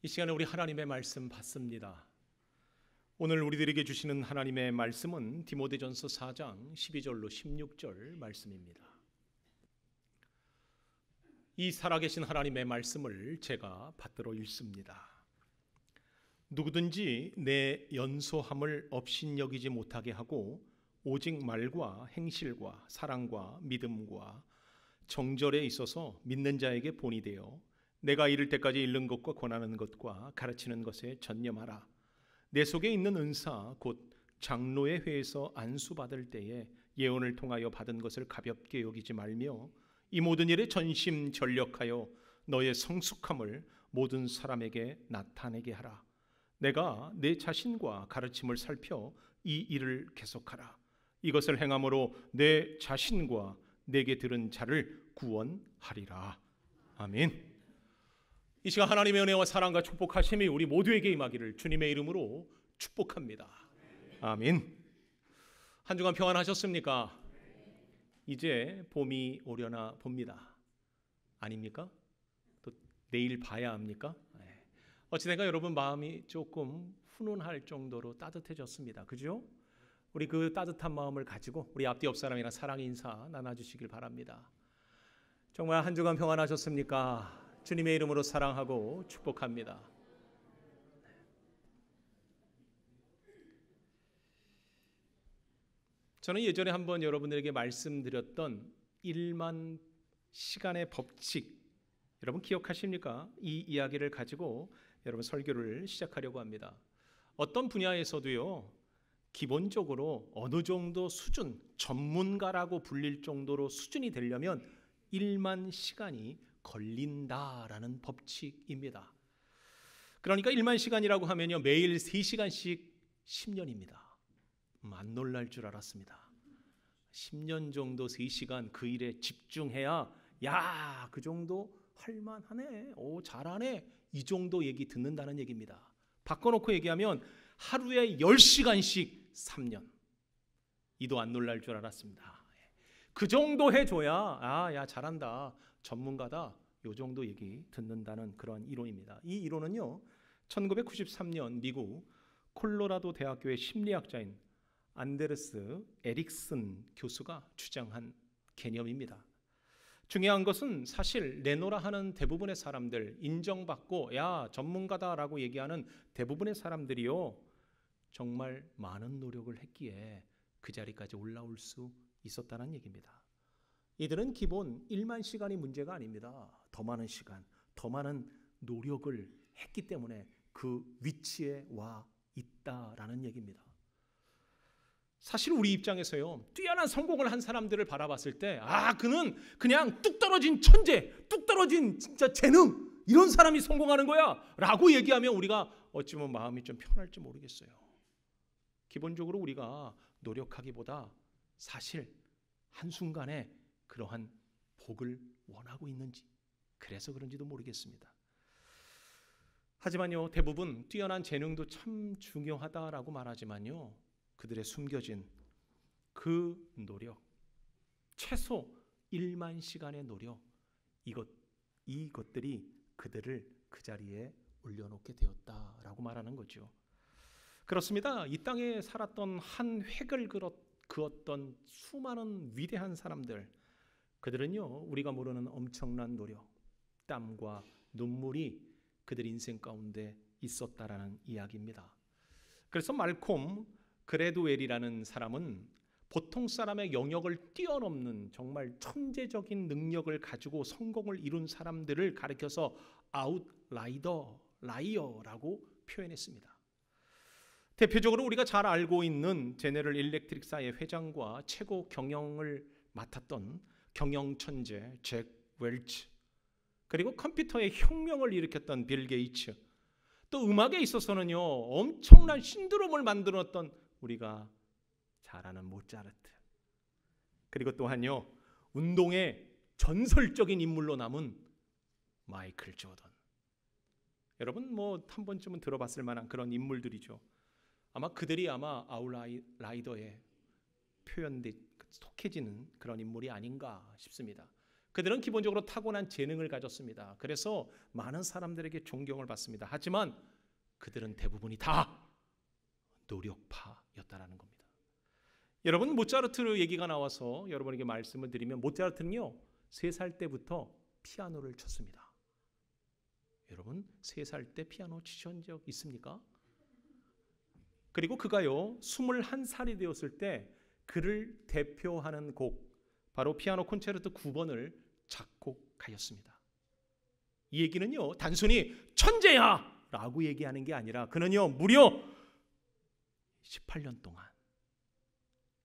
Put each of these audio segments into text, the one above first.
이 시간에 우리 하나님의 말씀 받습니다. 오늘 우리들에게 주시는 하나님의 말씀은 디모데전서 4장 12절로 16절 말씀입니다. 이 살아계신 하나님의 말씀을 제가 받들어 읽습니다. 누구든지 내 연소함을 업신여기지 못하게 하고 오직 말과 행실과 사랑과 믿음과 정절에 있어서 믿는 자에게 본이 되어 내가 이를 때까지 읽는 것과 권하는 것과 가르치는 것에 전념하라. 내 속에 있는 은사 곧 장로의 회에서 안수받을 때에 예언을 통하여 받은 것을 가볍게 여기지 말며 이 모든 일에 전심전력하여 너의 성숙함을 모든 사람에게 나타내게 하라. 내가 내 자신과 가르침을 살펴 이 일을 계속하라. 이것을 행함으로 내 자신과 내게 들은 자를 구원하리라. 아멘. 이 시간 하나님의 은혜와 사랑과 축복하심이 우리 모두에게 임하기를 주님의 이름으로 축복합니다. 아멘. 한 주간 평안하셨습니까? 이제 봄이 오려나 봅니다. 아닙니까? 또 내일 봐야 합니까? 어찌된가 여러분 마음이 조금 훈훈할 정도로 따뜻해졌습니다. 그죠? 우리 그 따뜻한 마음을 가지고 우리 앞뒤 옆 사람이랑 사랑 인사 나눠주시길 바랍니다. 정말 한 주간 평안하셨습니까? 주님의 이름으로 사랑하고 축복합니다. 저는 예전에 한번 여러분들에게 말씀드렸던 1만 시간의 법칙, 여러분 기억하십니까? 이 이야기를 가지고 여러분 설교를 시작하려고 합니다. 어떤 분야에서도요, 기본적으로 어느 정도 수준, 전문가라고 불릴 정도로 수준이 되려면 1만 시간이 걸린다라는 법칙입니다. 그러니까 1만 시간이라고 하면요, 매일 3시간씩 10년입니다. 안 놀랄 줄 알았습니다. 10년 정도 3시간 그 일에 집중해야 야, 그 정도 할만하네, 오 잘하네, 이 정도 얘기 듣는다는 얘기입니다. 바꿔놓고 얘기하면 하루에 10시간씩 3년. 이도 안 놀랄 줄 알았습니다. 그 정도 해줘야 야 잘한다, 전문가다, 요 정도 얘기 듣는다는 그런 이론입니다. 이 이론은요, 1993년 미국 콜로라도 대학교의 심리학자인 안데르스 에릭슨 교수가 주장한 개념입니다. 중요한 것은 사실 내노라 하는 대부분의 사람들, 인정받고 야 전문가다라고 얘기하는 대부분의 사람들이요, 정말 많은 노력을 했기에 그 자리까지 올라올 수 있었다는 얘기입니다. 이들은 기본 1만 시간이 문제가 아닙니다. 더 많은 시간, 더 많은 노력을 했기 때문에 그 위치에 와 있다라는 얘기입니다. 사실 우리 입장에서요, 뛰어난 성공을 한 사람들을 바라봤을 때 그는 그냥 뚝 떨어진 천재, 뚝 떨어진 진짜 재능, 이런 사람이 성공하는 거야 라고 얘기하면 우리가 어찌 보면 마음이 좀 편할지 모르겠어요. 기본적으로 우리가 노력하기보다 사실 한순간에 그러한 복을 원하고 있는지, 그래서 그런지도 모르겠습니다. 하지만요, 대부분 뛰어난 재능도 참 중요하다라고 말하지만요, 그들의 숨겨진 그 노력, 최소 1만 시간의 노력, 이것들이 그들을 그 자리에 올려놓게 되었다라고 말하는 거죠. 그렇습니다. 이 땅에 살았던 한 획을 그었던 수많은 위대한 사람들, 그들은요, 우리가 모르는 엄청난 노력, 땀과 눈물이 그들 인생 가운데 있었다라는 이야기입니다. 그래서 말콤 그레드웰이라는 사람은 보통 사람의 영역을 뛰어넘는 정말 천재적인 능력을 가지고 성공을 이룬 사람들을 가리켜서 라이어라고 표현했습니다. 대표적으로 우리가 잘 알고 있는 제네럴 일렉트릭사의 회장과 최고 경영을 맡았던 경영 천재 잭 웰치, 그리고 컴퓨터의 혁명을 일으켰던 빌 게이츠, 또 음악에 있어서는요 엄청난 신드롬을 만들었던 우리가 잘 아는 모차르트, 그리고 또한요 운동의 전설적인 인물로 남은 마이클 조던. 여러분 한 번쯤은 들어봤을 만한 그런 인물들이죠. 아마 그들이 아웃라이더에 표현돼 속해지는 그런 인물이 아닌가 싶습니다. 그들은 기본적으로 타고난 재능을 가졌습니다. 그래서 많은 사람들에게 존경을 받습니다. 하지만 그들은 대부분이 다 노력파였다라는 겁니다. 여러분, 모차르트 얘기가 나와서 여러분에게 말씀을 드리면, 모차르트는요 3살 때부터 피아노를 쳤습니다. 여러분, 3살 때 피아노 치신 적 있습니까? 그리고 그가요 21살이 되었을 때 그를 대표하는 곡, 바로 피아노 콘체르토 9번을 작곡하였습니다. 이 얘기는요 단순히 천재야 라고 얘기하는 게 아니라, 그는요 무려 18년 동안,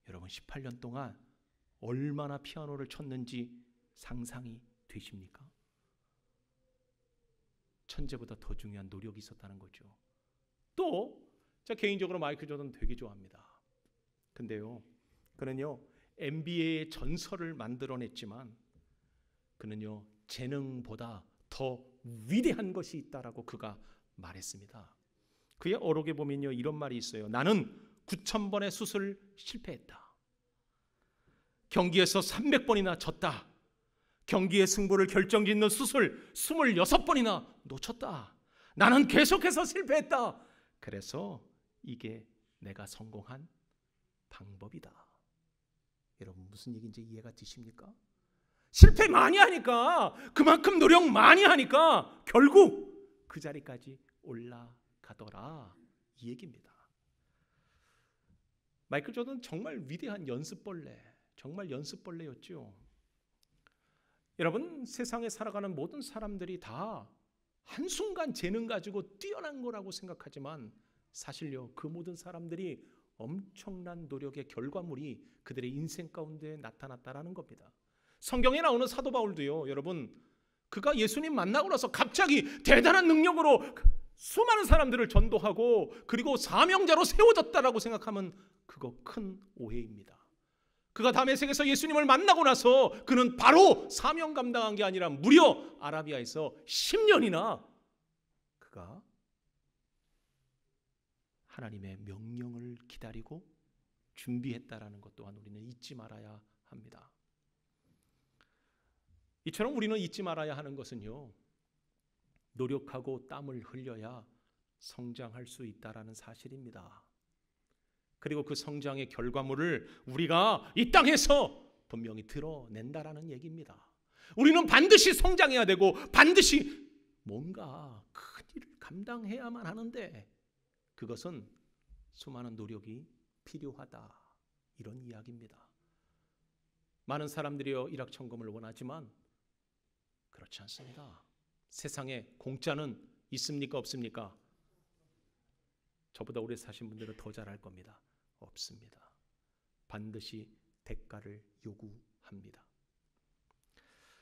여러분 18년 동안 얼마나 피아노를 쳤는지 상상이 되십니까? 천재보다 더 중요한 노력이 있었다는 거죠. 또 제가 개인적으로 마이클 조던 되게 좋아합니다. 근데요 그는요 NBA의 전설을 만들어냈지만 그는요 재능보다 더 위대한 것이 있다라고 그가 말했습니다. 그의 어록에 보면요 이런 말이 있어요. 나는 9,000번의 수술 실패했다. 경기에서 300번이나 졌다. 경기의 승부를 결정짓는 수술 26번이나 놓쳤다. 나는 계속해서 실패했다. 그래서 이게 내가 성공한 방법이다. 여러분, 무슨 얘기인지 이해가 되십니까? 실패 많이 하니까, 그만큼 노력 많이 하니까 결국 그 자리까지 올라가더라, 이 얘기입니다. 마이클 조던 정말 위대한 연습벌레, 정말 연습벌레였죠. 여러분, 세상에 살아가는 모든 사람들이 다 한순간 재능 가지고 뛰어난 거라고 생각하지만 사실요 그 모든 사람들이 엄청난 노력의 결과물이 그들의 인생 가운데 나타났다라는 겁니다. 성경에 나오는 사도 바울도요 여러분, 그가 예수님 만나고 나서 갑자기 대단한 능력으로 수많은 사람들을 전도하고 그리고 사명자로 세워졌다라고 생각하면 그거 큰 오해입니다. 그가 다메섹에서 예수님을 만나고 나서 그는 바로 사명 감당한 게 아니라 무려 아라비아에서 10년이나 그가 하나님의 명령을 기다리고 준비했다라는 것 또한 우리는 잊지 말아야 합니다. 이처럼 우리는 잊지 말아야 하는 것은요, 노력하고 땀을 흘려야 성장할 수 있다라는 사실입니다. 그리고 그 성장의 결과물을 우리가 이 땅에서 분명히 드러낸다라는 얘기입니다. 우리는 반드시 성장해야 되고 반드시 뭔가 큰 일을 감당해야만 하는데 그것은 수많은 노력이 필요하다, 이런 이야기입니다. 많은 사람들이요 일확천금을 원하지만 그렇지 않습니다. 세상에 공짜는 있습니까 없습니까? 저보다 오래 사신 분들은 더 잘 알 겁니다. 없습니다. 반드시 대가를 요구합니다.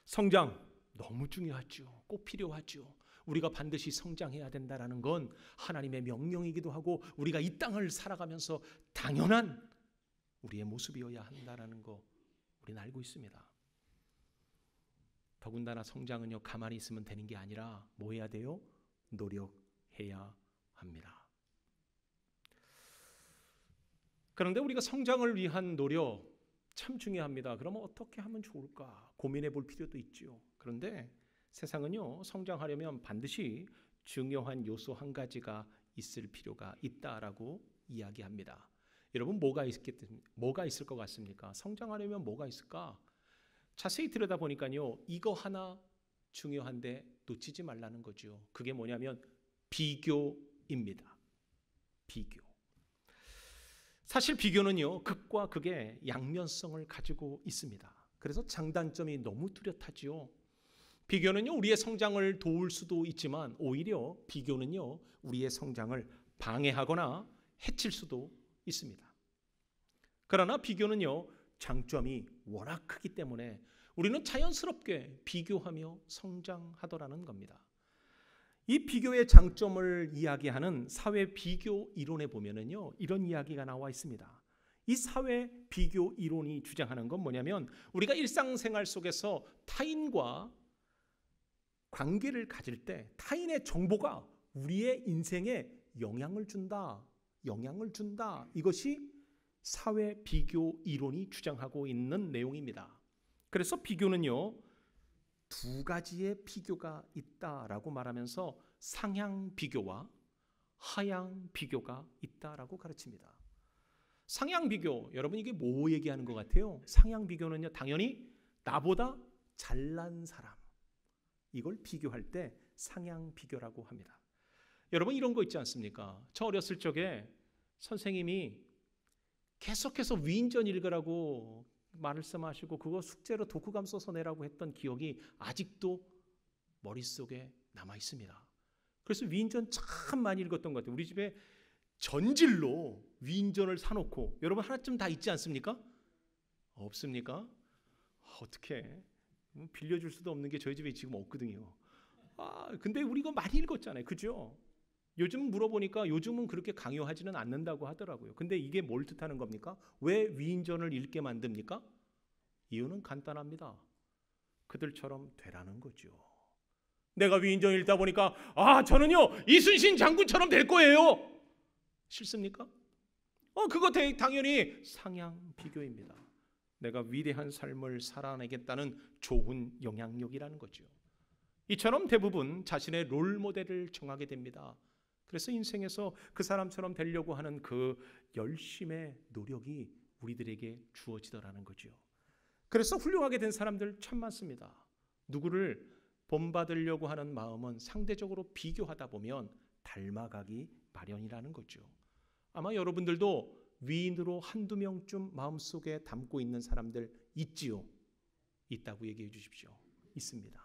성장 너무 중요하죠. 꼭 필요하죠. 우리가 반드시 성장해야 된다는 건 하나님의 명령이기도 하고 우리가 이 땅을 살아가면서 당연한 우리의 모습이어야 한다는 거 우리는 알고 있습니다. 더군다나 성장은요 가만히 있으면 되는 게 아니라 뭐 해야 돼요? 노력해야 합니다. 그런데 우리가 성장을 위한 노력 참 중요합니다. 그러면 어떻게 하면 좋을까 고민해 볼 필요도 있죠. 그런데 세상은요 성장하려면 반드시 중요한 요소 한 가지가 있을 필요가 있다라고 이야기합니다. 여러분, 뭐가 있을 것 같습니까? 성장하려면 뭐가 있을까? 자세히 들여다보니까요 이거 하나 중요한데 놓치지 말라는 거죠. 그게 뭐냐면 비교입니다. 비교. 사실 비교는요 극과 극의 양면성을 가지고 있습니다. 그래서 장단점이 너무 뚜렷하지요. 비교는요 우리의 성장을 도울 수도 있지만 오히려 비교는요 우리의 성장을 방해하거나 해칠 수도 있습니다. 그러나 비교는요 장점이 워낙 크기 때문에 우리는 자연스럽게 비교하며 성장하더라는 겁니다. 이 비교의 장점을 이야기하는 사회 비교 이론에 보면은요 이런 이야기가 나와 있습니다. 이 사회 비교 이론이 주장하는 건 뭐냐면 우리가 일상생활 속에서 타인과 관계를 가질 때 타인의 정보가 우리의 인생에 영향을 준다. 이것이 사회 비교 이론이 주장하고 있는 내용입니다. 그래서 비교는요 두 가지의 비교가 있다라고 말하면서 상향 비교와 하향 비교가 있다라고 가르칩니다. 상향 비교, 여러분 이게 뭐 얘기하는 것 같아요? 상향 비교는요, 당연히 나보다 잘난 사람, 이걸 비교할 때 상향 비교라고 합니다. 여러분 이런 거 있지 않습니까? 저 어렸을 적에 선생님이 계속해서 위인전 읽으라고 말씀하시고 그거 숙제로 독후감 써서 내라고 했던 기억이 아직도 머릿속에 남아 있습니다. 그래서 위인전 참 많이 읽었던 것 같아요. 우리 집에 전질로 위인전을 사놓고, 여러분 하나쯤 다 있지 않습니까? 없습니까? 어떻게 빌려줄 수도 없는 게 저희 집에 지금 없거든요. 근데 우리 이거 많이 읽었잖아요, 그죠? 요즘 물어보니까 요즘은 그렇게 강요하지는 않는다고 하더라고요. 근데 이게 뭘 뜻하는 겁니까? 왜 위인전을 읽게 만듭니까? 이유는 간단합니다. 그들처럼 되라는 거죠. 내가 위인전 읽다 보니까 저는요 이순신 장군처럼 될 거예요. 싫습니까? 그거 당연히 상향 비교입니다. 내가 위대한 삶을 살아내겠다는 좋은 영향력이라는 거죠. 이처럼 대부분 자신의 롤 모델을 정하게 됩니다. 그래서 인생에서 그 사람처럼 되려고 하는 그 열심의 노력이 우리들에게 주어지더라는 거죠. 그래서 훌륭하게 된 사람들 참 많습니다. 누구를 본받으려고 하는 마음은 상대적으로 비교하다 보면 닮아가기 마련이라는 거죠. 아마 여러분들도 위인으로 한두 명쯤 마음속에 담고 있는 사람들 있지요? 있다고 얘기해 주십시오. 있습니다.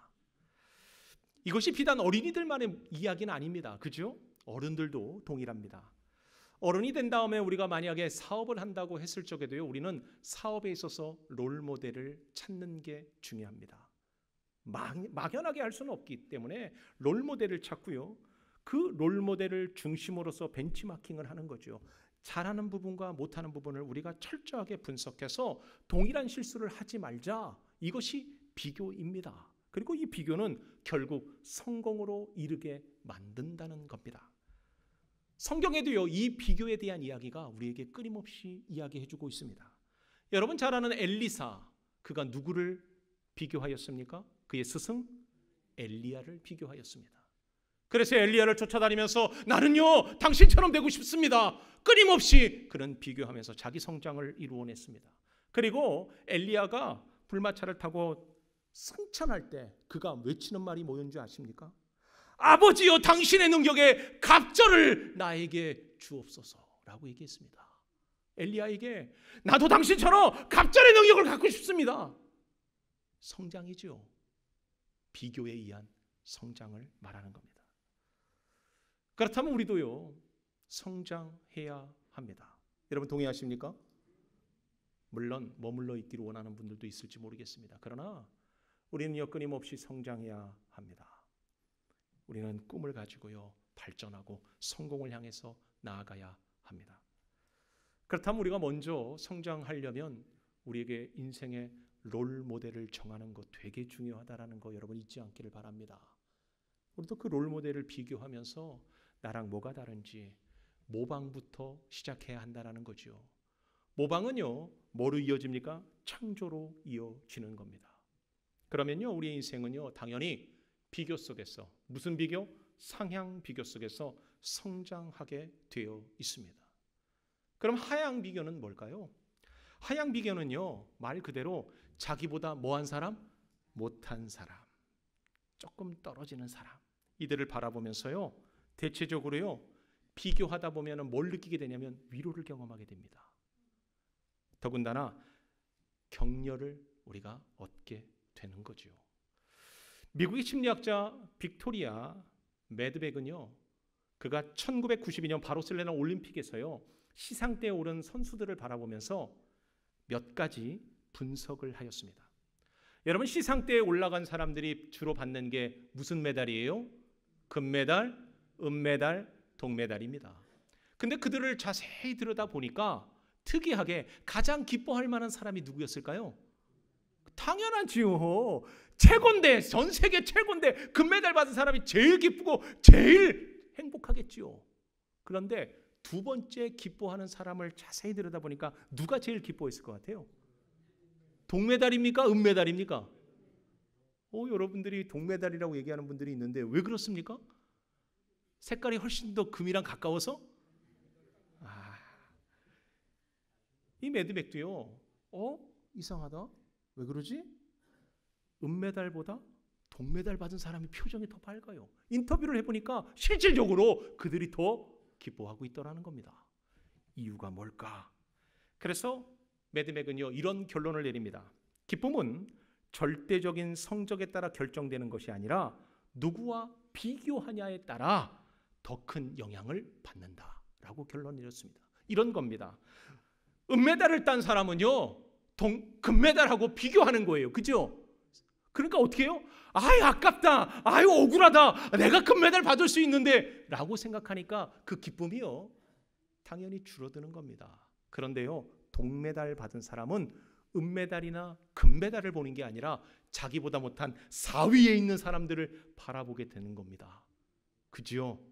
이것이 비단 어린이들만의 이야기는 아닙니다. 그죠? 어른들도 동일합니다. 어른이 된 다음에 우리가 만약에 사업을 한다고 했을 적에도요, 우리는 사업에 있어서 롤 모델을 찾는 게 중요합니다. 막연하게 할 수는 없기 때문에 롤 모델을 찾고요, 그 롤 모델을 중심으로서 벤치마킹을 하는 거죠. 잘하는 부분과 못하는 부분을 우리가 철저하게 분석해서 동일한 실수를 하지 말자. 이것이 비교입니다. 그리고 이 비교는 결국 성공으로 이르게 만든다는 겁니다. 성경에도요, 이 비교에 대한 이야기가 우리에게 끊임없이 이야기해주고 있습니다. 여러분 잘 아는 엘리사, 그가 누구를 비교하였습니까? 그의 스승 엘리야를 비교하였습니다. 그래서 엘리야를 쫓아다니면서 나는요 당신처럼 되고 싶습니다. 끊임없이 그는 비교하면서 자기 성장을 이루어냈습니다. 그리고 엘리야가 불마차를 타고 승천할 때 그가 외치는 말이 뭐였는지 아십니까? 아버지여, 당신의 능력에 갑절을 나에게 주옵소서라고 얘기했습니다. 엘리야에게 나도 당신처럼 갑절의 능력을 갖고 싶습니다. 성장이죠. 비교에 의한 성장을 말하는 겁니다. 그렇다면 우리도요 성장해야 합니다. 여러분 동의하십니까? 물론 머물러 있기를 원하는 분들도 있을지 모르겠습니다. 그러나 우리는요 끊임없이 성장해야 합니다. 우리는 꿈을 가지고요 발전하고 성공을 향해서 나아가야 합니다. 그렇다면 우리가 먼저 성장하려면 우리에게 인생의 롤 모델을 정하는 것 되게 중요하다라는 거 여러분 잊지 않기를 바랍니다. 우리도 그 롤 모델을 비교하면서 나랑 뭐가 다른지 모방부터 시작해야 한다라는 거죠. 모방은요 뭐로 이어집니까? 창조로 이어지는 겁니다. 그러면요 우리의 인생은요 당연히 비교 속에서, 무슨 비교? 상향 비교 속에서 성장하게 되어 있습니다. 그럼 하향 비교는 뭘까요? 하향 비교는요 말 그대로 자기보다 뭐한 사람? 못한 사람, 조금 떨어지는 사람, 이들을 바라보면서요 대체적으로요 비교하다 보면 뭘 느끼게 되냐면 위로를 경험하게 됩니다. 더군다나 격려를 우리가 얻게 되는 거죠. 미국의 심리학자 빅토리아 매드백은요 그가 1992년 바르셀로나 올림픽에서요 시상대에 오른 선수들을 바라보면서 몇 가지 분석을 하였습니다. 여러분 시상대에 올라간 사람들이 주로 받는 게 무슨 메달이에요? 금메달, 은메달, 동메달입니다. 근데 그들을 자세히 들여다보니까 특이하게 가장 기뻐할 만한 사람이 누구였을까요? 당연하지요. 최고인데, 전 세계 최고인데 금메달 받은 사람이 제일 기쁘고 제일 행복하겠지요. 그런데 두 번째 기뻐하는 사람을 자세히 들여다보니까 누가 제일 기뻐했을 것 같아요? 동메달입니까? 은메달입니까? 여러분들이 동메달이라고 얘기하는 분들이 있는데 왜 그렇습니까? 색깔이 훨씬 더 금이랑 가까워서? 이 매드맥도요. 이상하다. 왜 그러지? 은메달보다 동메달 받은 사람이 표정이 더 밝아요. 인터뷰를 해보니까 실질적으로 그들이 더 기뻐하고 있더라는 겁니다. 이유가 뭘까? 그래서 매드맥은요, 이런 결론을 내립니다. 기쁨은 절대적인 성적에 따라 결정되는 것이 아니라 누구와 비교하냐에 따라 더 큰 영향을 받는다라고 결론 내렸습니다. 이런 겁니다. 은메달을 딴 사람은요, 금메달하고 비교하는 거예요. 그죠? 그러니까 어떻게 해요? 아이, 아깝다. 아유, 억울하다. 내가 금메달 받을 수 있는데 라고 생각하니까 그 기쁨이요, 당연히 줄어드는 겁니다. 그런데요, 동메달 받은 사람은 은메달이나 금메달을 보는 게 아니라 자기보다 못한 4위에 있는 사람들을 바라보게 되는 겁니다. 그죠?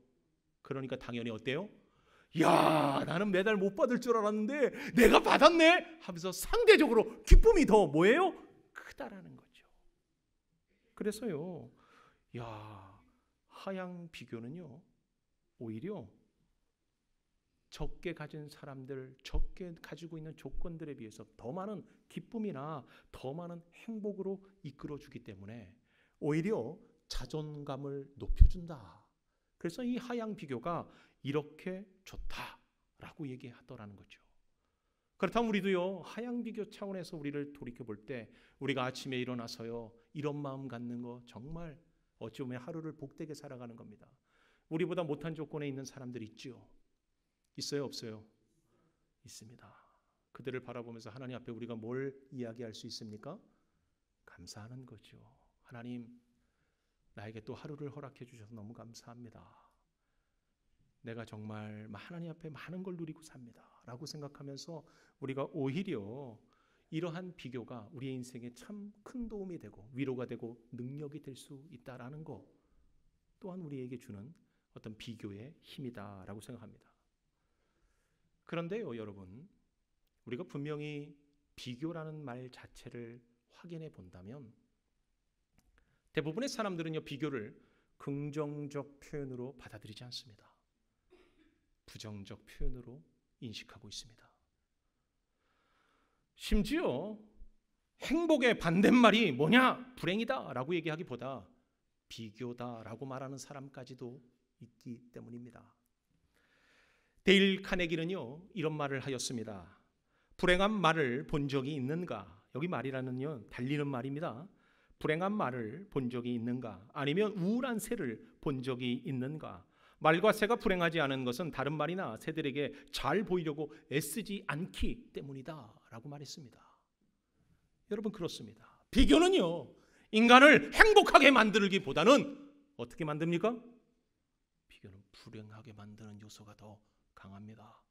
그러니까 당연히 어때요? 야, 나는 메달 못 받을 줄 알았는데 내가 받았네 하면서 상대적으로 기쁨이 더 뭐예요? 크다라는 거죠. 그래서요, 하향 비교는요, 오히려 적게 가진 사람들, 적게 가지고 있는 조건들에 비해서 더 많은 기쁨이나 더 많은 행복으로 이끌어주기 때문에 오히려 자존감을 높여준다. 그래서 이 하향 비교가 이렇게 좋다라고 얘기하더라는 거죠. 그렇다면 우리도요, 하향 비교 차원에서 우리를 돌이켜볼 때 우리가 아침에 일어나서요, 이런 마음 갖는 거 정말 어찌 보면 하루를 복되게 살아가는 겁니다. 우리보다 못한 조건에 있는 사람들 있죠? 있어요, 없어요? 있습니다. 그들을 바라보면서 하나님 앞에 우리가 뭘 이야기할 수 있습니까? 감사하는 거죠. 하나님, 나에게 또 하루를 허락해 주셔서 너무 감사합니다. 내가 정말 하나님 앞에 많은 걸 누리고 삽니다 라고 생각하면서 우리가 오히려 이러한 비교가 우리의 인생에 참 큰 도움이 되고 위로가 되고 능력이 될 수 있다라는 거 또한 우리에게 주는 어떤 비교의 힘이다라고 생각합니다. 그런데요, 여러분, 우리가 분명히 비교라는 말 자체를 확인해 본다면 대부분의 사람들은요, 비교를 긍정적 표현으로 받아들이지 않습니다. 부정적 표현으로 인식하고 있습니다. 심지어 행복의 반대말이 뭐냐? 불행이다 라고 얘기하기보다 비교다 라고 말하는 사람까지도 있기 때문입니다. 데일 카네기는요, 이런 말을 하였습니다. 불행한 말을 본 적이 있는가? 여기 말이라는요, 달리는 말입니다. 불행한 말을 본 적이 있는가? 아니면 우울한 새를 본 적이 있는가? 말과 새가 불행하지 않은 것은 다른 말이나 새들에게 잘 보이려고 애쓰지 않기 때문이다 라고 말했습니다. 여러분, 그렇습니다. 비교는요, 인간을 행복하게 만들기보다는 어떻게 만듭니까? 비교는 불행하게 만드는 요소가 더 강합니다.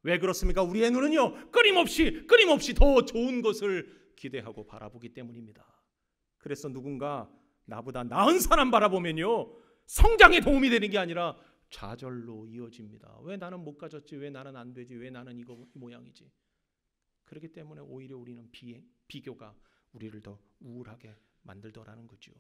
왜 그렇습니까? 우리의 눈은요, 끊임없이 더 좋은 것을 기대하고 바라보기 때문입니다. 그래서 누군가 나보다 나은 사람 바라보면요, 성장에 도움이 되는 게 아니라 좌절로 이어집니다. 왜 나는 못 가졌지? 왜 나는 안 되지? 왜 나는 이 모양이지? 그렇기 때문에 오히려 우리는 비교가 우리를 더 우울하게 만들더라는 거죠.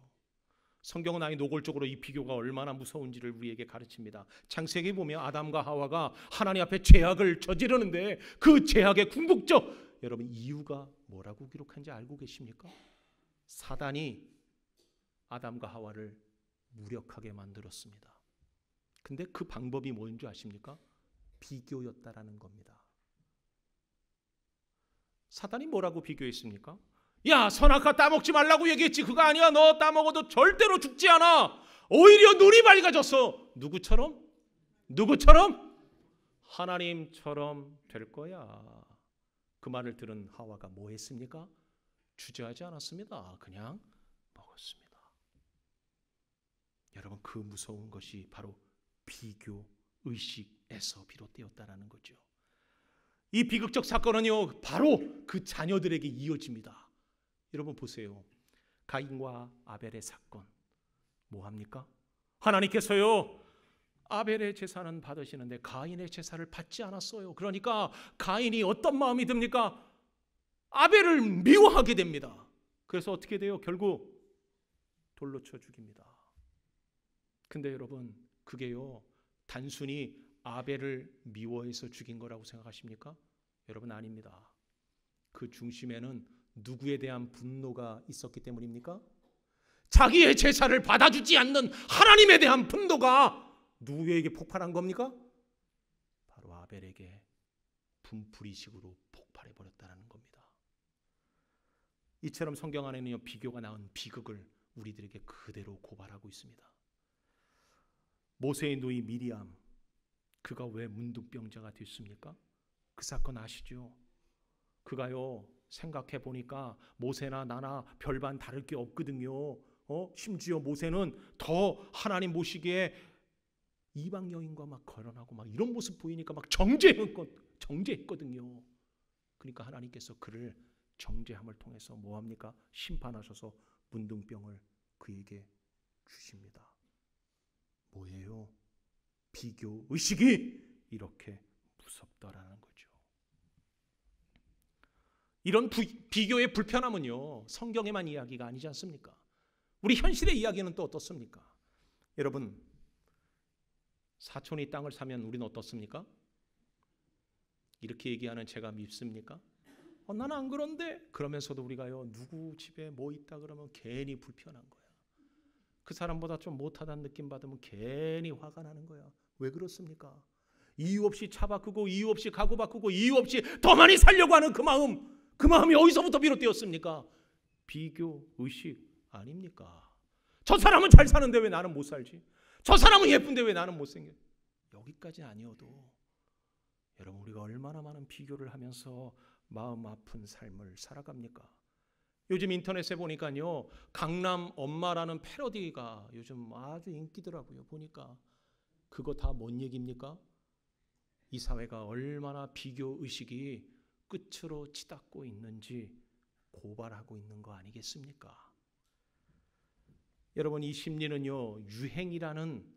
성경은 아예 노골적으로 이 비교가 얼마나 무서운지를 우리에게 가르칩니다. 창세기 보면 아담과 하와가 하나님 앞에 죄악을 저지르는데 그 죄악의 궁극적 여러분 이유가 뭐라고 기록한지 알고 계십니까? 사단이 아담과 하와를 무력하게 만들었습니다. 근데 그 방법이 뭔 줄 아십니까? 비교였다라는 겁니다. 사단이 뭐라고 비교했습니까? 야, 선악과 따먹지 말라고 얘기했지. 그거 아니야. 너 따먹어도 절대로 죽지 않아. 오히려 눈이 밝아졌어. 누구처럼? 하나님처럼 될 거야. 그 말을 들은 하와가 뭐 했습니까? 주저하지 않았습니다. 그냥 먹었습니다. 여러분, 그 무서운 것이 바로 비교 의식에서 비롯되었다라는 거죠. 이 비극적 사건은요, 바로 그 자녀들에게 이어집니다. 여러분 보세요. 가인과 아벨의 사건 뭐합니까? 하나님께서요, 아벨의 제사는 받으시는데 가인의 제사를 받지 않았어요. 그러니까 가인이 어떤 마음이 듭니까? 아벨을 미워하게 됩니다. 그래서 어떻게 돼요? 결국 돌로 쳐 죽입니다. 근데 여러분, 그게요 단순히 아벨을 미워해서 죽인 거라고 생각하십니까? 여러분, 아닙니다. 그 중심에는 누구에 대한 분노가 있었기 때문입니까? 자기의 제사를 받아주지 않는 하나님에 대한 분노가 누구에게 폭발한 겁니까? 바로 아벨에게 분풀이식으로 폭발해 버렸다는 겁니다. 이처럼 성경 안에는요 비교가 낳은 비극을 우리들에게 그대로 고발하고 있습니다. 모세의 누이 미리암, 그가 왜 문둥병자가 됐습니까? 그 사건 아시죠? 그가요 생각해 보니까 모세나 나나 별반 다를 게 없거든요. 심지어 모세는 더 하나님 보시기에 이방 여인과 막 거론하고 막 이런 모습 보이니까 막 정죄했거든요. 그러니까 하나님께서 그를 정죄함을 통해서 뭐합니까? 심판하셔서 문둥병을 그에게 주십니다. 뭐예요? 비교 의식이 이렇게 무섭다라는 거죠. 이런 비교의 불편함은요 성경에만 이야기가 아니지 않습니까? 우리 현실의 이야기는 또 어떻습니까? 여러분, 사촌이 땅을 사면 우리는 어떻습니까? 이렇게 얘기하는 제가 밉습니까? 나는 안 그런데, 그러면서도 우리가요 누구 집에 뭐 있다 그러면 괜히 불편한 거야. 그 사람보다 좀 못하다는 느낌 받으면 괜히 화가 나는 거야. 왜 그렇습니까? 이유 없이 차 바꾸고 이유 없이 가구 바꾸고 이유 없이 더 많이 살려고 하는 그 마음이 어디서부터 비롯되었습니까? 비교 의식 아닙니까? 저 사람은 잘 사는데 왜 나는 못 살지? 저 사람은 예쁜데 왜 나는 못생겨? 여기까지 아니어도 여러분, 우리가 얼마나 많은 비교를 하면서 마음 아픈 삶을 살아갑니까? 요즘 인터넷에 보니까요 강남 엄마라는 패러디가 요즘 아주 인기더라고요. 보니까 그거 다 뭔 얘기입니까? 이 사회가 얼마나 비교 의식이 끝으로 치닫고 있는지 고발하고 있는 거 아니겠습니까? 여러분, 이 심리는요 유행이라는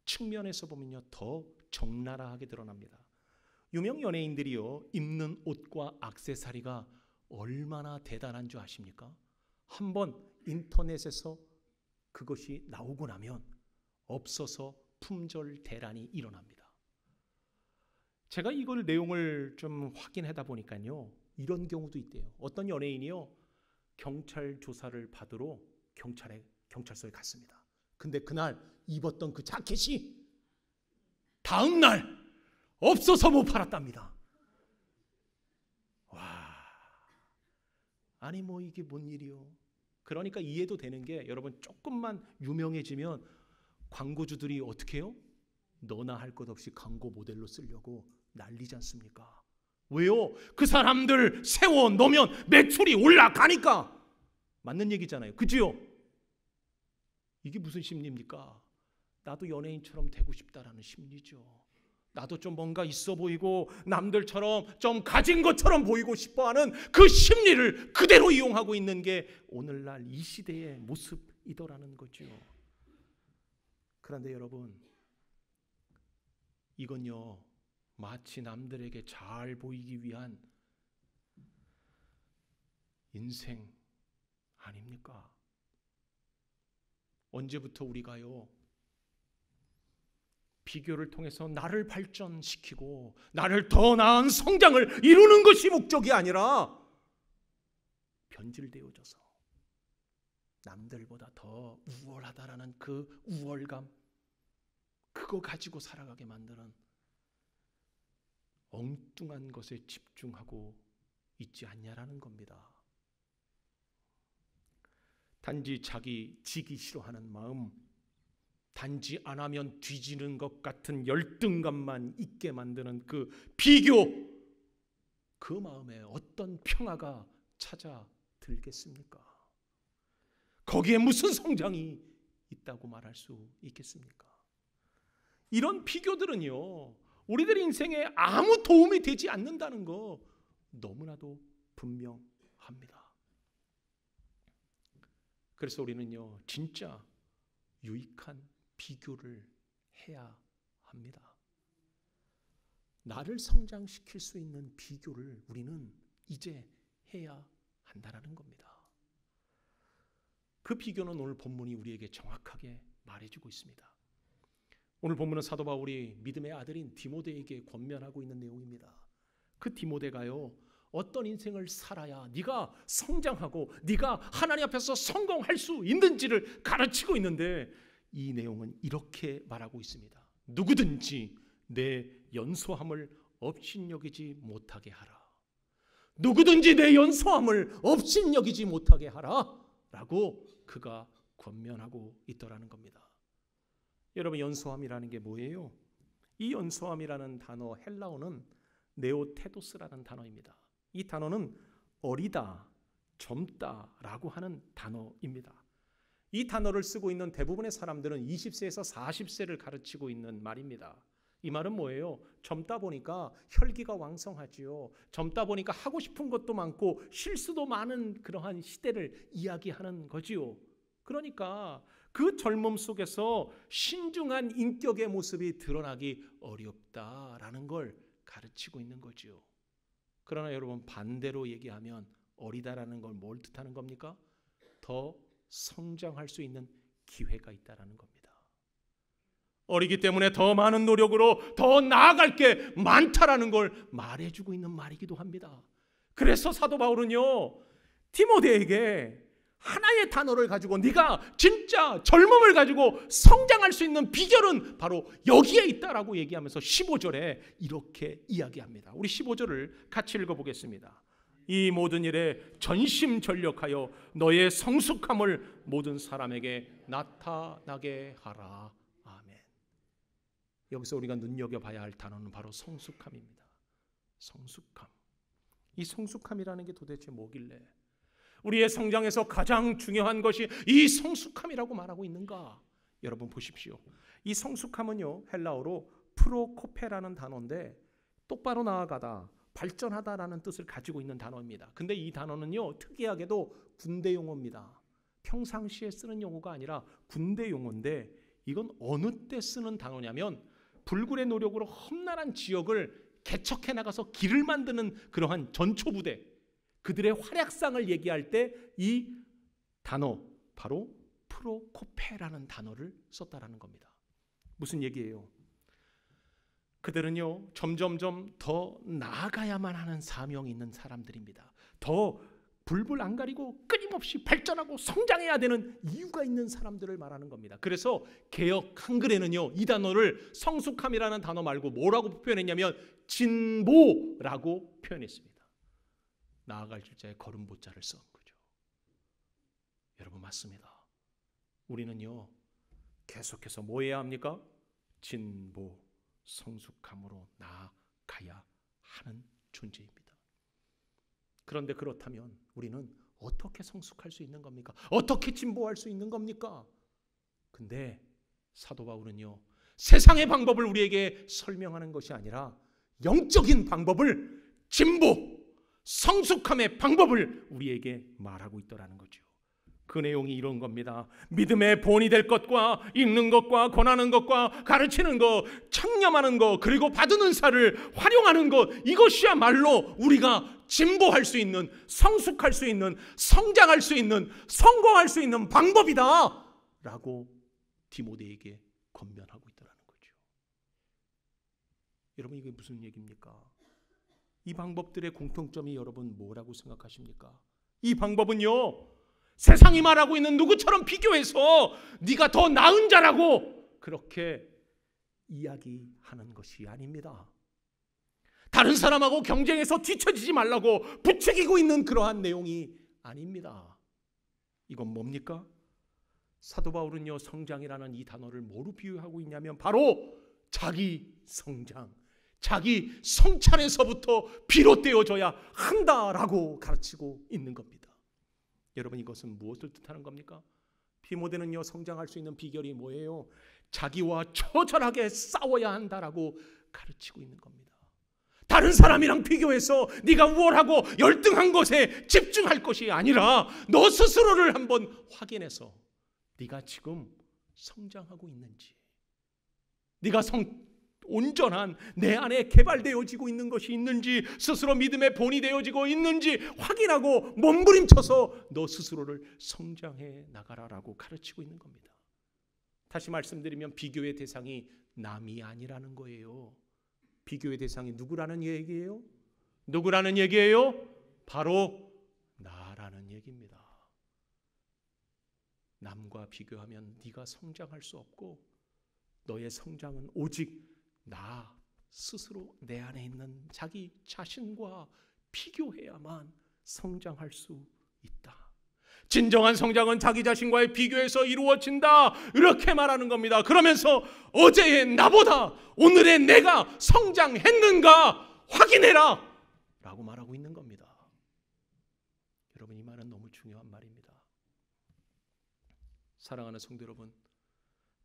측면에서 보면요 더 적나라하게 드러납니다. 유명 연예인들이요 입는 옷과 액세서리가 얼마나 대단한 줄 아십니까? 한번 인터넷에서 그것이 나오고 나면 없어서 품절 대란이 일어납니다. 제가 이걸 내용을 좀 확인하다 보니까요 이런 경우도 있대요. 어떤 연예인이요 경찰 조사를 받으러 경찰서에 갔습니다. 근데 그날 입었던 그 자켓이 다음 날 없어서 못 팔았답니다. 와, 아니 뭐 이게 뭔 일이요? 그러니까 이해도 되는 게, 여러분 조금만 유명해지면 광고주들이 어떻게 해요? 너나 할 것 없이 광고 모델로 쓰려고 난리지 않습니까? 왜요? 그 사람들 세워 놓으면 매출이 올라가니까. 맞는 얘기잖아요. 그지요? 이게 무슨 심리입니까? 나도 연예인처럼 되고 싶다라는 심리죠. 나도 좀 뭔가 있어 보이고 남들처럼 좀 가진 것처럼 보이고 싶어하는 그 심리를 그대로 이용하고 있는 게 오늘날 이 시대의 모습이더라는 거죠. 그런데 여러분, 이건요 마치 남들에게 잘 보이기 위한 인생 아닙니까? 언제부터 우리가요 비교를 통해서 나를 발전시키고 나를 더 나은 성장을 이루는 것이 목적이 아니라 변질되어져서 남들보다 더 우월하다라는 그 우월감, 그거 가지고 살아가게 만드는 엉뚱한 것에 집중하고 있지 않냐라는 겁니다. 단지 자기 지기 싫어하는 마음, 단지 안 하면 뒤지는 것 같은 열등감만 있게 만드는 그 비교, 그 마음에 어떤 평화가 찾아들겠습니까? 거기에 무슨 성장이 있다고 말할 수 있겠습니까? 이런 비교들은요 우리들 인생에 아무 도움이 되지 않는다는 거 너무나도 분명합니다. 그래서 우리는요 진짜 유익한 비교를 해야 합니다. 나를 성장시킬 수 있는 비교를 우리는 이제 해야 한다는 겁니다. 그 비교는 오늘 본문이 우리에게 정확하게 말해주고 있습니다. 오늘 본문은 사도 바울이 믿음의 아들인 디모데에게 권면하고 있는 내용입니다. 그 디모데가요, 어떤 인생을 살아야 네가 성장하고 네가 하나님 앞에서 성공할 수 있는지를 가르치고 있는데, 이 내용은 이렇게 말하고 있습니다. 누구든지 내 연소함을 업신여기지 못하게 하라. 누구든지 내 연소함을 업신여기지 못하게 하라 라고 그가 권면하고 있더라는 겁니다. 여러분, 연소함이라는 게 뭐예요? 이 연소함이라는 단어, 헬라어는 네오테도스라는 단어입니다. 이 단어는 어리다, 젊다라고 하는 단어입니다. 이 단어를 쓰고 있는 대부분의 사람들은 20세에서 40세를 가르치고 있는 말입니다. 이 말은 뭐예요? 젊다 보니까 혈기가 왕성하지요. 젊다 보니까 하고 싶은 것도 많고 실수도 많은 그러한 시대를 이야기하는 거지요. 그러니까 그 젊음 속에서 신중한 인격의 모습이 드러나기 어렵다라는 걸 가르치고 있는 거지요. 그러나 여러분, 반대로 얘기하면 어리다라는 걸 뭘 뜻하는 겁니까? 더 성장할 수 있는 기회가 있다라는 겁니다. 어리기 때문에 더 많은 노력으로 더 나아갈 게 많다라는 걸 말해주고 있는 말이기도 합니다. 그래서 사도 바울은요, 디모데에게 하나의 단어를 가지고 네가 진짜 젊음을 가지고 성장할 수 있는 비결은 바로 여기에 있다라고 얘기하면서 15절에 이렇게 이야기합니다. 우리 15절을 같이 읽어보겠습니다. 이 모든 일에 전심전력하여 너의 성숙함을 모든 사람에게 나타나게 하라. 아멘. 여기서 우리가 눈여겨봐야 할 단어는 바로 성숙함입니다. 성숙함. 이 성숙함이라는 게 도대체 뭐길래 우리의 성장에서 가장 중요한 것이 이 성숙함이라고 말하고 있는가? 여러분 보십시오. 이 성숙함은요, 헬라어로 프로코페라는 단어인데 똑바로 나아가다, 발전하다라는 뜻을 가지고 있는 단어입니다. 근데 이 단어는요, 특이하게도 군대 용어입니다. 평상시에 쓰는 용어가 아니라 군대 용어인데, 이건 어느 때 쓰는 단어냐면 불굴의 노력으로 험난한 지역을 개척해 나가서 길을 만드는 그러한 전초부대, 그들의 활약상을 얘기할 때 이 단어, 바로 프로코페라는 단어를 썼다라는 겁니다. 무슨 얘기예요? 그들은요, 점점점 더 나아가야만 하는 사명이 있는 사람들입니다. 더 불불 안 가리고 끊임없이 발전하고 성장해야 되는 이유가 있는 사람들을 말하는 겁니다. 그래서 개역 한글에는요, 이 단어를 성숙함이라는 단어 말고 뭐라고 표현했냐면 진보라고 표현했습니다. 나아갈 줄자에 걸음보자를 쓴 거죠. 여러분, 맞습니다. 우리는요, 계속해서 뭐 해야 합니까? 진보, 성숙함으로 나아가야 하는 존재입니다. 그런데 그렇다면 우리는 어떻게 성숙할 수 있는 겁니까? 어떻게 진보할 수 있는 겁니까? 근데 사도 바울은요, 세상의 방법을 우리에게 설명하는 것이 아니라 영적인 방법을, 진보, 성숙함의 방법을 우리에게 말하고 있더라는 거죠. 그 내용이 이런 겁니다. 믿음의 본이 될 것과 읽는 것과 권하는 것과 가르치는 것, 청렴하는 것, 그리고 받은 은사를 활용하는 것, 이것이야말로 우리가 진보할 수 있는, 성숙할 수 있는, 성장할 수 있는, 성공할 수 있는 방법이다 라고 디모데에게 권면하고 있더라는 거죠. 여러분, 이게 무슨 얘기입니까? 이 방법들의 공통점이 여러분 뭐라고 생각하십니까? 이 방법은요, 세상이 말하고 있는 누구처럼 비교해서 네가 더 나은 자라고 그렇게 이야기하는 것이 아닙니다. 다른 사람하고 경쟁해서 뒤처지지 말라고 부추기고 있는 그러한 내용이 아닙니다. 이건 뭡니까? 사도 바울은요, 성장이라는 이 단어를 뭐로 비유하고 있냐면 바로 자기 성장, 자기 성찬에서부터 비롯되어져야 한다라고 가르치고 있는 겁니다. 여러분, 이것은 무엇을 뜻하는 겁니까? 디모데는요, 성장할 수 있는 비결이 뭐예요? 자기와 처절하게 싸워야 한다라고 가르치고 있는 겁니다. 다른 사람이랑 비교해서 네가 우월하고 열등한 것에 집중할 것이 아니라 너 스스로를 한번 확인해서 네가 지금 성장하고 있는지, 네가 온전한 내 안에 개발되어지고 있는 것이 있는지, 스스로 믿음의 본이 되어지고 있는지 확인하고 몸부림쳐서 너 스스로를 성장해 나가라라고 가르치고 있는 겁니다. 다시 말씀드리면 비교의 대상이 남이 아니라는 거예요. 비교의 대상이 누구라는 얘기예요? 누구라는 얘기예요? 바로 나라는 얘기입니다. 남과 비교하면 네가 성장할 수 없고 너의 성장은 오직 나 스스로 내 안에 있는 자기 자신과 비교해야만 성장할 수 있다. 진정한 성장은 자기 자신과의 비교에서 이루어진다. 이렇게 말하는 겁니다. 그러면서 어제의 나보다 오늘의 내가 성장했는가 확인해라 라고 말하고 있는 겁니다. 여러분, 이 말은 너무 중요한 말입니다. 사랑하는 성도 여러분,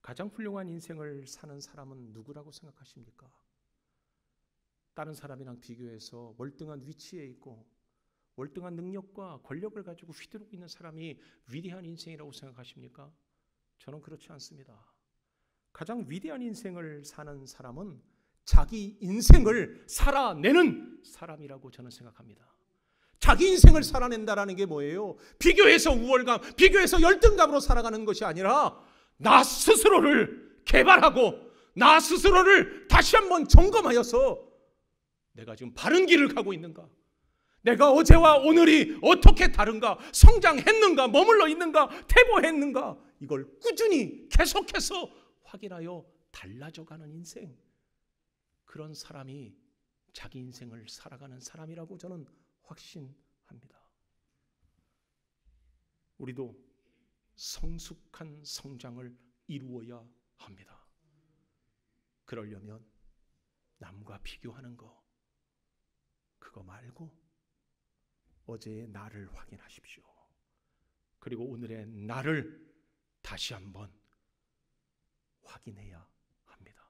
가장 훌륭한 인생을 사는 사람은 누구라고 생각하십니까? 다른 사람이랑 비교해서 월등한 위치에 있고 월등한 능력과 권력을 가지고 휘두르고 있는 사람이 위대한 인생이라고 생각하십니까? 저는 그렇지 않습니다. 가장 위대한 인생을 사는 사람은 자기 인생을 살아내는 사람이라고 저는 생각합니다. 자기 인생을 살아낸다라는 게 뭐예요? 비교해서 우월감, 비교해서 열등감으로 살아가는 것이 아니라 나 스스로를 개발하고 나 스스로를 다시 한번 점검하여서 내가 지금 바른 길을 가고 있는가? 내가 어제와 오늘이 어떻게 다른가? 성장했는가? 머물러 있는가? 퇴보했는가? 이걸 꾸준히 계속해서 확인하여 달라져가는 인생, 그런 사람이 자기 인생을 살아가는 사람이라고 저는 확신합니다. 우리도 성숙한 성장을 이루어야 합니다. 그러려면 남과 비교하는 거, 그거 말고 어제의 나를 확인하십시오. 그리고 오늘의 나를 다시 한번 확인해야 합니다.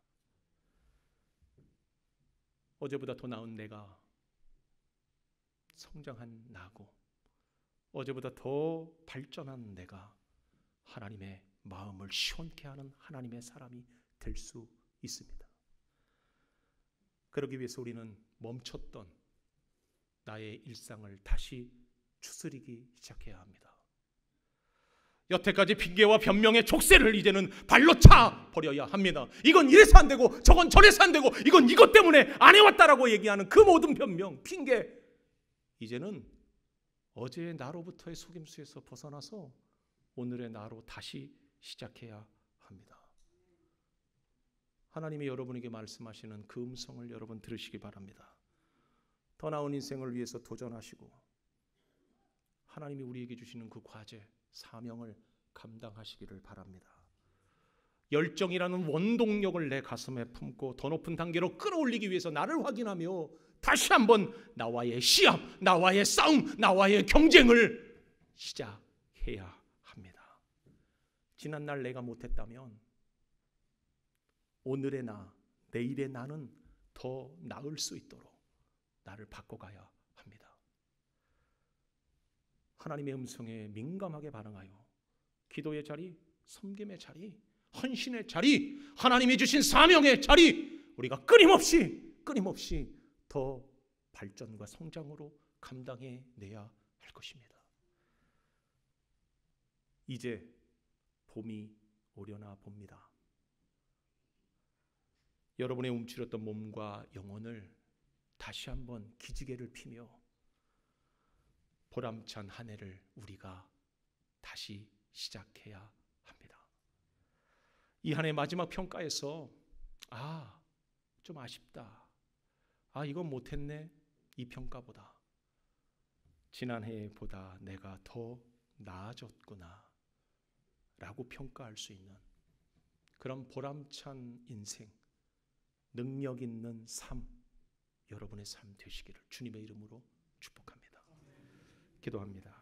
어제보다 더 나은 내가 성장한 나고 어제보다 더 발전한 내가 하나님의 마음을 시원케 하는 하나님의 사람이 될 수 있습니다. 그러기 위해서 우리는 멈췄던 나의 일상을 다시 추스리기 시작해야 합니다. 여태까지 핑계와 변명의 족쇄를 이제는 발로 차 버려야 합니다. 이건 이래서 안 되고 저건 저래서 안 되고 이건 이것 때문에 안 해왔다라고 얘기하는 그 모든 변명, 핑계, 이제는 어제의 나로부터의 속임수에서 벗어나서 오늘의 나로 다시 시작해야 합니다. 하나님이 여러분에게 말씀하시는 그 음성을 여러분 들으시기 바랍니다. 더 나은 인생을 위해서 도전하시고 하나님이 우리에게 주시는 그 과제, 사명을 감당하시기를 바랍니다. 열정이라는 원동력을 내 가슴에 품고 더 높은 단계로 끌어올리기 위해서 나를 확인하며 다시 한번 나와의 시합, 나와의 싸움, 나와의 경쟁을 시작해야 합니다. 지난날 내가 못했다면 오늘의 나, 내일의 나는 더 나을 수 있도록 나를 바꿔가야 합니다. 하나님의 음성에 민감하게 반응하여 기도의 자리, 섬김의 자리, 헌신의 자리, 하나님이 주신 사명의 자리, 우리가 끊임없이 더 발전과 성장으로 감당해내야 할 것입니다. 이제 봄이 오려나 봅니다. 여러분의 움츠렸던 몸과 영혼을 다시 한번 기지개를 피며 보람찬 한 해를 우리가 다시 시작해야 합니다. 이 한 해 마지막 평가에서 좀 아쉽다, 이건 못했네, 이 평가보다 지난해보다 내가 더 나아졌구나 라고 평가할 수 있는 그런 보람찬 인생, 능력 있는 삶, 여러분의 삶 되시기를 주님의 이름으로 축복합니다. 기도합니다.